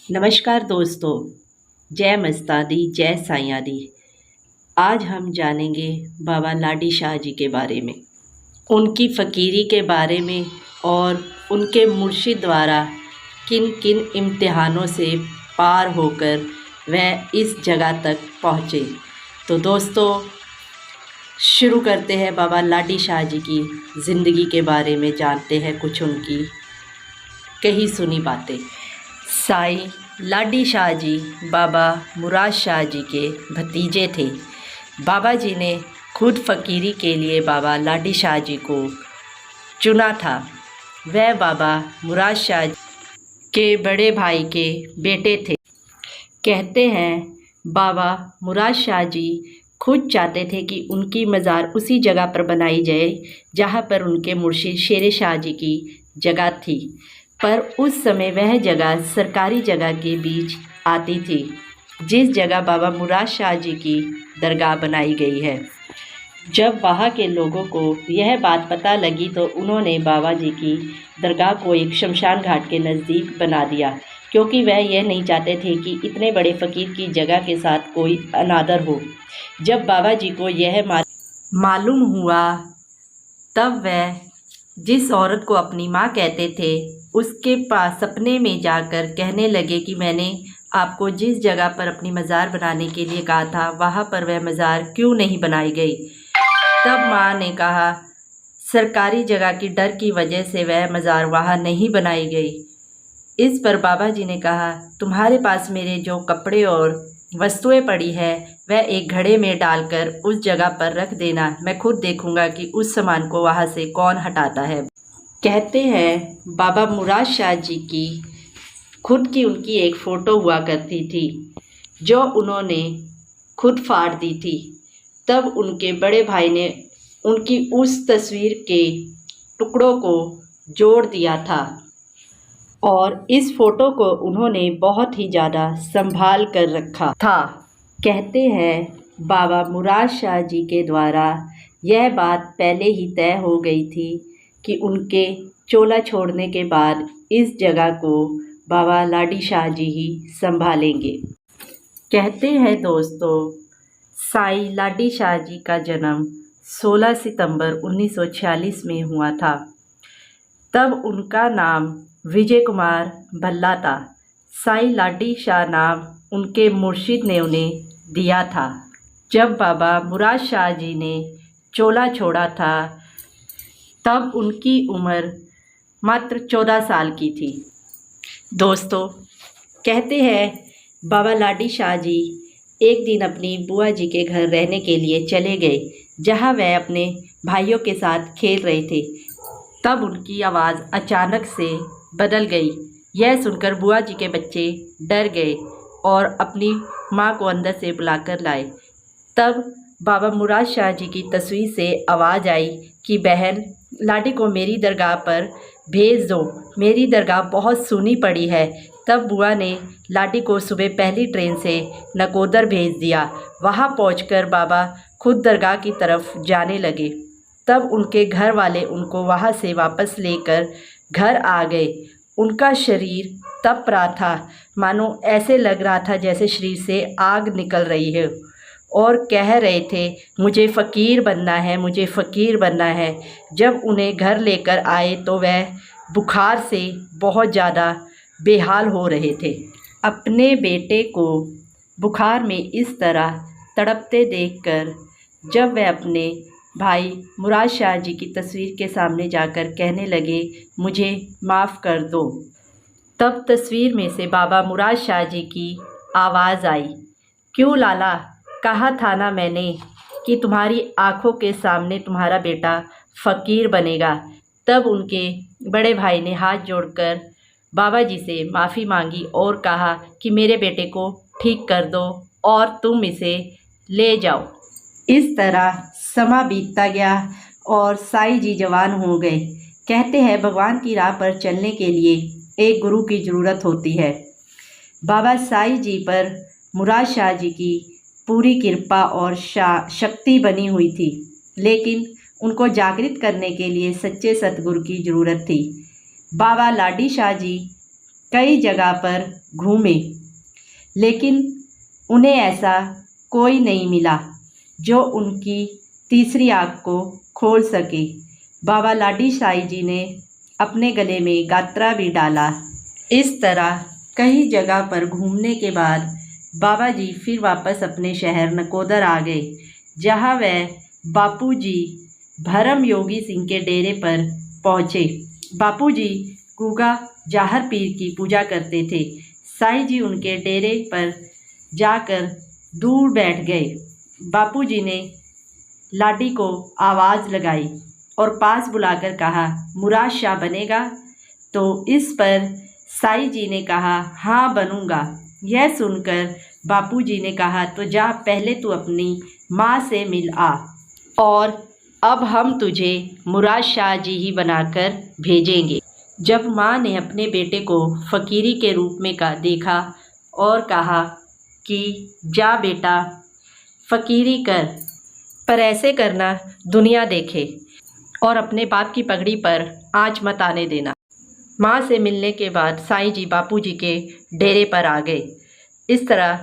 नमस्कार दोस्तों, जय मस्तानी जय साईं दी। आज हम जानेंगे बाबा लाडी शाह जी के बारे में, उनकी फ़कीरी के बारे में और उनके मुर्शिद द्वारा किन किन इम्तिहानों से पार होकर वह इस जगह तक पहुँचे। तो दोस्तों, शुरू करते हैं बाबा लाडी शाह जी की ज़िंदगी के बारे में, जानते हैं कुछ उनकी कही सुनी बातें। साईं लाडी शाह जी बाबा मुराद शाह जी के भतीजे थे। बाबा जी ने खुद फ़कीरी के लिए बाबा लाडी शाह जी को चुना था। वह बाबा मुराद शाह के बड़े भाई के बेटे थे। कहते हैं बाबा मुराद शाह जी खुद चाहते थे कि उनकी मज़ार उसी जगह पर बनाई जाए जहाँ पर उनके मुर्शिद शेर शाह जी की जगह थी, पर उस समय वह जगह सरकारी जगह के बीच आती थी जिस जगह बाबा मुराद शाह जी की दरगाह बनाई गई है। जब वहाँ के लोगों को यह बात पता लगी तो उन्होंने बाबा जी की दरगाह को एक शमशान घाट के नज़दीक बना दिया, क्योंकि वह यह नहीं चाहते थे कि इतने बड़े फ़कीर की जगह के साथ कोई अनादर हो। जब बाबा जी को यह मालूम हुआ, तब वह जिस औरत को अपनी माँ कहते थे उसके पास सपने में जाकर कहने लगे कि मैंने आपको जिस जगह पर अपनी मज़ार बनाने के लिए कहा था वहाँ पर वह मज़ार क्यों नहीं बनाई गई। तब माँ ने कहा सरकारी जगह की डर की वजह से वह मज़ार वहाँ नहीं बनाई गई। इस पर बाबा जी ने कहा तुम्हारे पास मेरे जो कपड़े और वस्तुएं पड़ी है वह एक घड़े में डालकर उस जगह पर रख देना, मैं खुद देखूंगा कि उस सामान को वहाँ से कौन हटाता है। कहते हैं बाबा मुराद शाह जी की खुद की उनकी एक फ़ोटो हुआ करती थी जो उन्होंने खुद फाड़ दी थी। तब उनके बड़े भाई ने उनकी उस तस्वीर के टुकड़ों को जोड़ दिया था और इस फ़ोटो को उन्होंने बहुत ही ज़्यादा संभाल कर रखा था। कहते हैं बाबा मुराद शाह जी के द्वारा यह बात पहले ही तय हो गई थी कि उनके चोला छोड़ने के बाद इस जगह को बाबा लाडी शाह जी ही संभालेंगे। कहते हैं दोस्तों, साईं लाडी शाह जी का जन्म 16 सितंबर 1946 में हुआ था। तब उनका नाम विजय कुमार भल्ला था। साईं लाडी शाह नाम उनके मुर्शिद ने उन्हें दिया था। जब बाबा मुराद शाह जी ने चोला छोड़ा था तब उनकी उम्र मात्र 14 साल की थी। दोस्तों, कहते हैं बाबा लाडी शाह जी एक दिन अपनी बुआ जी के घर रहने के लिए चले गए, जहां वह अपने भाइयों के साथ खेल रहे थे। तब उनकी आवाज़ अचानक से बदल गई। यह सुनकर बुआ जी के बच्चे डर गए और अपनी माँ को अंदर से बुलाकर लाए। तब बाबा मुराद शाह जी की तस्वीर से आवाज़ आई कि बहन लाडी को मेरी दरगाह पर भेज दो, मेरी दरगाह बहुत सूनी पड़ी है। तब बुआ ने लाडी को सुबह पहली ट्रेन से नकोदर भेज दिया। वहाँ पहुंचकर बाबा खुद दरगाह की तरफ जाने लगे। तब उनके घर वाले उनको वहाँ से वापस लेकर घर आ गए। उनका शरीर तप रहा था, मानो ऐसे लग रहा था जैसे शरीर से आग निकल रही है, और कह रहे थे मुझे फ़कीर बनना है, मुझे फ़कीर बनना है। जब उन्हें घर लेकर आए तो वह बुखार से बहुत ज़्यादा बेहाल हो रहे थे। अपने बेटे को बुखार में इस तरह तड़पते देखकर जब वह अपने भाई मुराद शाह जी की तस्वीर के सामने जाकर कहने लगे मुझे माफ़ कर दो, तब तस्वीर में से बाबा मुराद शाह जी की आवाज़ आई, क्यों लाला, कहा था ना मैंने कि तुम्हारी आँखों के सामने तुम्हारा बेटा फ़कीर बनेगा। तब उनके बड़े भाई ने हाथ जोड़कर बाबा जी से माफ़ी मांगी और कहा कि मेरे बेटे को ठीक कर दो और तुम इसे ले जाओ। इस तरह समा बीतता गया और साईं जी जवान हो गए। कहते हैं भगवान की राह पर चलने के लिए एक गुरु की ज़रूरत होती है। बाबा साईं जी पर मुराद शाह जी की पूरी कृपा और शक्ति बनी हुई थी, लेकिन उनको जागृत करने के लिए सच्चे सतगुरु की ज़रूरत थी। बाबा लाडी शाह जी कई जगह पर घूमे, लेकिन उन्हें ऐसा कोई नहीं मिला जो उनकी तीसरी आँख को खोल सके। बाबा लाडी साई जी ने अपने गले में गात्रा भी डाला। इस तरह कई जगह पर घूमने के बाद बाबा जी फिर वापस अपने शहर नकोदर आ गए, जहाँ वह बापू जी भरम योगी सिंह के डेरे पर पहुँचे। बापू जी गूगा जाहर पीर की पूजा करते थे। साई जी उनके डेरे पर जाकर दूर बैठ गए। बापू जी ने लाडी को आवाज़ लगाई और पास बुलाकर कहा, मुराद शाह बनेगा? तो इस पर साई जी ने कहा, हाँ बनूंगा। यह सुनकर बापू जी ने कहा, तो जा पहले तू अपनी माँ से मिल आ, और अब हम तुझे मुराद शाह जी ही बनाकर भेजेंगे। जब माँ ने अपने बेटे को फ़कीरी के रूप में देखा और कहा कि जा बेटा फ़कीरी कर, पर ऐसे करना दुनिया देखे और अपने बाप की पगड़ी पर आँच मत आने देना। माँ से मिलने के बाद साईं जी बापू जी के डेरे पर आ गए। इस तरह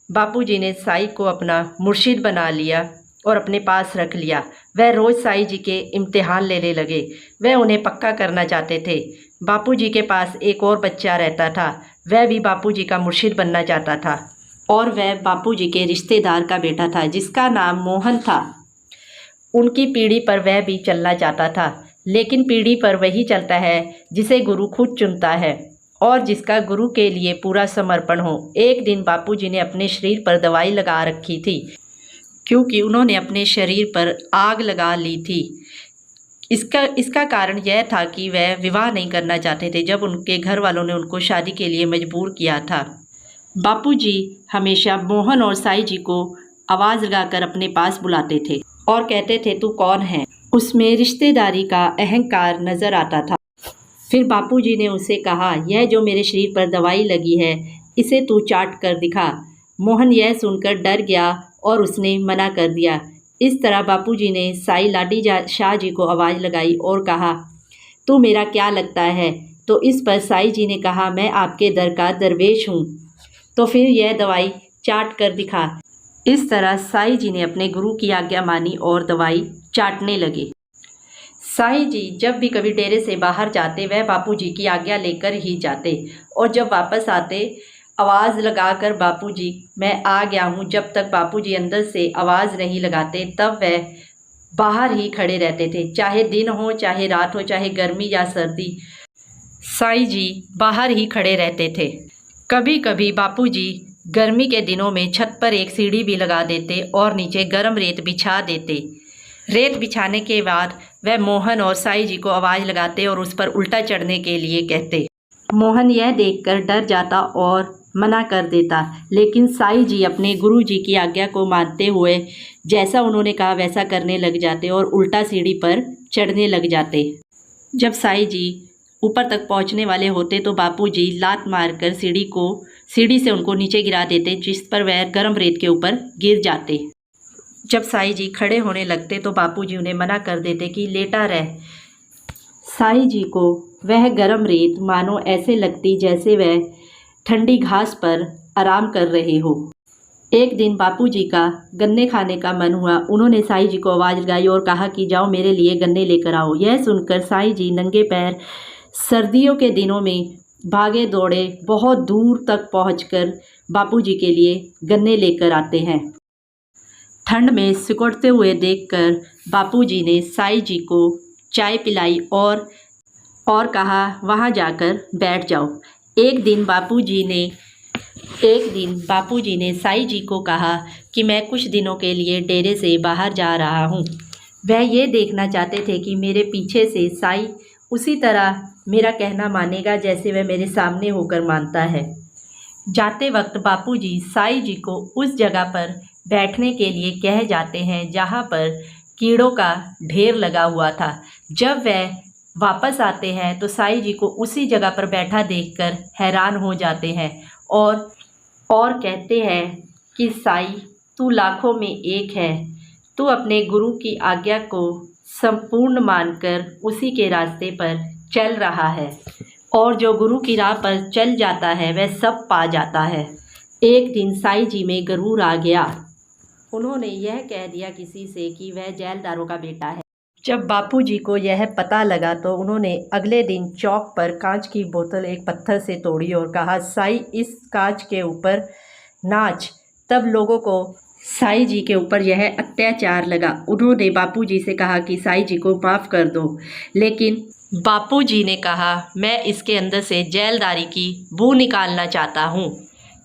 बापू जी ने साईं को अपना मुर्शिद बना लिया और अपने पास रख लिया। वह रोज़ साईं जी के इम्तिहान लेने लगे। वह उन्हें पक्का करना चाहते थे। बापू जी के पास एक और बच्चा रहता था, वह भी बापू जी का मुर्शिद बनना चाहता था, और वह बापू जी के रिश्तेदार का बेटा था जिसका नाम मोहन था। उनकी पीढ़ी पर वह भी चलना चाहता था, लेकिन पीढ़ी पर वही चलता है जिसे गुरु खुद चुनता है और जिसका गुरु के लिए पूरा समर्पण हो। एक दिन बापूजी ने अपने शरीर पर दवाई लगा रखी थी, क्योंकि उन्होंने अपने शरीर पर आग लगा ली थी। इसका कारण यह था कि वह विवाह नहीं करना चाहते थे, जब उनके घर वालों ने उनको शादी के लिए मजबूर किया था। बापूजी हमेशा मोहन और साईं जी को आवाज़ लगाकर अपने पास बुलाते थे और कहते थे, तू कौन है? उसमें रिश्तेदारी का अहंकार नज़र आता था। फिर बापूजी ने उसे कहा, यह जो मेरे शरीर पर दवाई लगी है, इसे तू चाट कर दिखा। मोहन यह सुनकर डर गया और उसने मना कर दिया। इस तरह बापूजी ने साईं लाडी शाह जी को आवाज़ लगाई और कहा, तू मेरा क्या लगता है? तो इस पर साईं जी ने कहा, मैं आपके दर का दरवेश हूँ, तो फिर यह दवाई चाट कर दिखा। इस तरह साईं जी ने अपने गुरु की आज्ञा मानी और दवाई चाटने लगे। साईं जी जब भी कभी डेरे से बाहर जाते, वह बापूजी की आज्ञा लेकर ही जाते, और जब वापस आते आवाज़ लगाकर, बापूजी मैं आ गया हूँ। जब तक बापूजी अंदर से आवाज़ नहीं लगाते तब वह बाहर ही खड़े रहते थे, चाहे दिन हो, चाहे रात हो, चाहे गर्मी या सर्दी, साईं जी बाहर ही खड़े रहते थे। कभी कभी बापूजी गर्मी के दिनों में छत पर एक सीढ़ी भी लगा देते और नीचे गर्म रेत बिछा देते। रेत बिछाने के बाद वह मोहन और साईं जी को आवाज़ लगाते और उस पर उल्टा चढ़ने के लिए कहते। मोहन यह देखकर डर जाता और मना कर देता, लेकिन साईं जी अपने गुरु जी की आज्ञा को मानते हुए जैसा उन्होंने कहा वैसा करने लग जाते और उल्टा सीढ़ी पर चढ़ने लग जाते। जब साईं जी ऊपर तक पहुंचने वाले होते तो बापूजी लात मारकर सीढ़ी से उनको नीचे गिरा देते, जिस पर वह गर्म रेत के ऊपर गिर जाते। जब साईं जी खड़े होने लगते तो बापूजी उन्हें मना कर देते कि लेटा रह। साईं जी को वह गर्म रेत मानो ऐसे लगती जैसे वह ठंडी घास पर आराम कर रहे हो। एक दिन बापूजी का गन्ने खाने का मन हुआ। उन्होंने साईं जी को आवाज़ लगाई और कहा कि जाओ मेरे लिए गन्ने लेकर आओ। यह सुनकर साईं जी नंगे पैर सर्दियों के दिनों में भागे दौड़े बहुत दूर तक पहुंचकर बापूजी के लिए गन्ने लेकर आते हैं। ठंड में सिकुड़ते हुए देखकर बापूजी ने साईं जी को चाय पिलाई और कहा, वहाँ जाकर बैठ जाओ। एक दिन बापूजी ने साईं जी को कहा कि मैं कुछ दिनों के लिए डेरे से बाहर जा रहा हूँ। वह ये देखना चाहते थे कि मेरे पीछे से साईं उसी तरह मेरा कहना मानेगा जैसे वह मेरे सामने होकर मानता है। जाते वक्त बापूजी साईं जी को उस जगह पर बैठने के लिए कह जाते हैं जहाँ पर कीड़ों का ढेर लगा हुआ था। जब वह वापस आते हैं तो साईं जी को उसी जगह पर बैठा देखकर हैरान हो जाते हैं और कहते हैं कि साईं तू लाखों में एक है, तू अपने गुरु की आज्ञा को संपूर्ण मानकर उसी के रास्ते पर चल रहा है। और जो गुरु की राह पर चल जाता है वह सब पा जाता है। एक दिन साईं जी में गरूर आ गया। उन्होंने यह कह दिया किसी से कि वह जैलदारों का बेटा है। जब बापूजी को यह पता लगा तो उन्होंने अगले दिन चौक पर कांच की बोतल एक पत्थर से तोड़ी और कहा, साईं इस कांच के ऊपर नाच। तब लोगों को साईं जी के ऊपर यह अत्याचार लगा। उन्होंने बापूजी से कहा कि साईं जी को माफ़ कर दो, लेकिन बापूजी ने कहा, मैं इसके अंदर से जैलदारी की बू निकालना चाहता हूँ।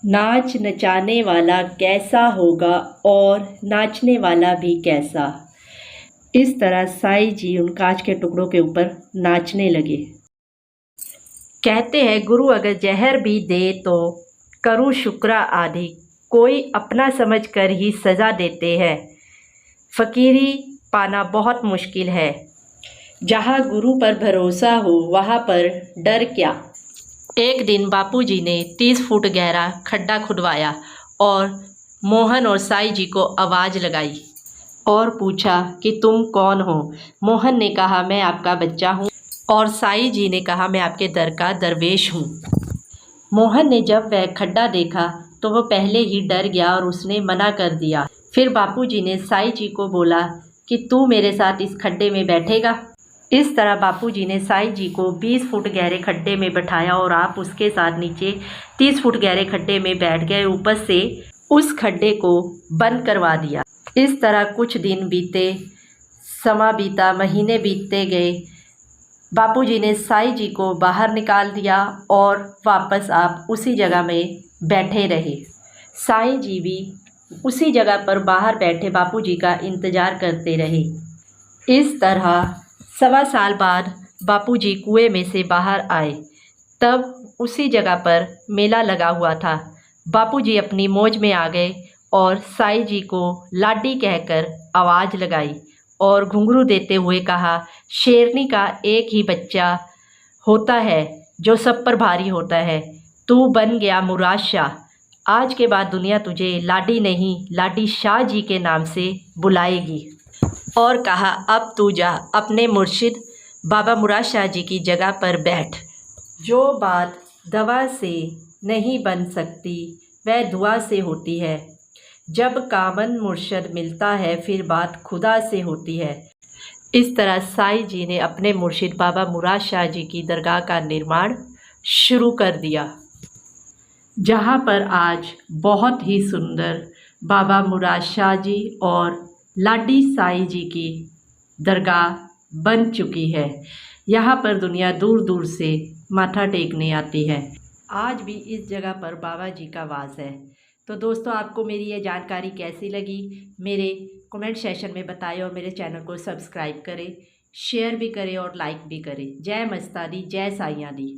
नाच नचाने वाला कैसा होगा और नाचने वाला भी कैसा। इस तरह साईं जी उन कांच के टुकड़ों के ऊपर नाचने लगे। कहते हैं, गुरु अगर जहर भी दे तो करूँ शुक्र आदि, कोई अपना समझकर ही सज़ा देते हैं। फ़कीरी पाना बहुत मुश्किल है। जहाँ गुरु पर भरोसा हो वहाँ पर डर क्या। एक दिन बापूजी ने 30 फुट गहरा खड्डा खुदवाया और मोहन और साईं जी को आवाज़ लगाई और पूछा कि तुम कौन हो। मोहन ने कहा, मैं आपका बच्चा हूँ। और साईं जी ने कहा, मैं आपके दर का दरवेश हूँ। मोहन ने जब वह खड्डा देखा तो वह पहले ही डर गया और उसने मना कर दिया। फिर बापूजी ने साईं जी को बोला कि तू मेरे साथ इस खड्डे में बैठेगा। इस तरह बापूजी ने साईं जी को 20 फुट गहरे खड्डे में बैठाया और आप उसके साथ नीचे 30 फुट गहरे खड्डे में बैठ गए। ऊपर से उस खड्डे को बंद करवा दिया। इस तरह कुछ दिन बीते, समा बीता, महीने बीतते गए। बापूजी ने साईं जी को बाहर निकाल दिया और वापस आप उसी जगह में बैठे रहे। साईं जी भी उसी जगह पर बाहर बैठे बापूजी का इंतज़ार करते रहे। इस तरह 1.25 साल बाद बापूजी कुएं में से बाहर आए। तब उसी जगह पर मेला लगा हुआ था। बापूजी अपनी मौज में आ गए और साईं जी को लाडी कहकर आवाज़ लगाई और घुंघरू देते हुए कहा, शेरनी का एक ही बच्चा होता है जो सब पर भारी होता है। तू बन गया मुराद शाह। आज के बाद दुनिया तुझे लाडी नहीं, लाडी शाह जी के नाम से बुलाएगी। और कहा, अब तू जा अपने मुर्शिद बाबा मुराद शाह जी की जगह पर बैठ। जो बात दवा से नहीं बन सकती वह दुआ से होती है। जब कामन मुर्शिद मिलता है फिर बात खुदा से होती है। इस तरह साईं जी ने अपने मुर्शिद बाबा मुराद शाह जी की दरगाह का निर्माण शुरू कर दिया, जहाँ पर आज बहुत ही सुंदर बाबा मुराद शाह जी और लाडी साईं जी की दरगाह बन चुकी है। यहाँ पर दुनिया दूर दूर से माथा टेकने आती है। आज भी इस जगह पर बाबा जी का वास है। तो दोस्तों, आपको मेरी ये जानकारी कैसी लगी मेरे कमेंट सेशन में बताएं और मेरे चैनल को सब्सक्राइब करें, शेयर भी करें और लाइक भी करें। जय मस्तानी, जय साईं दी।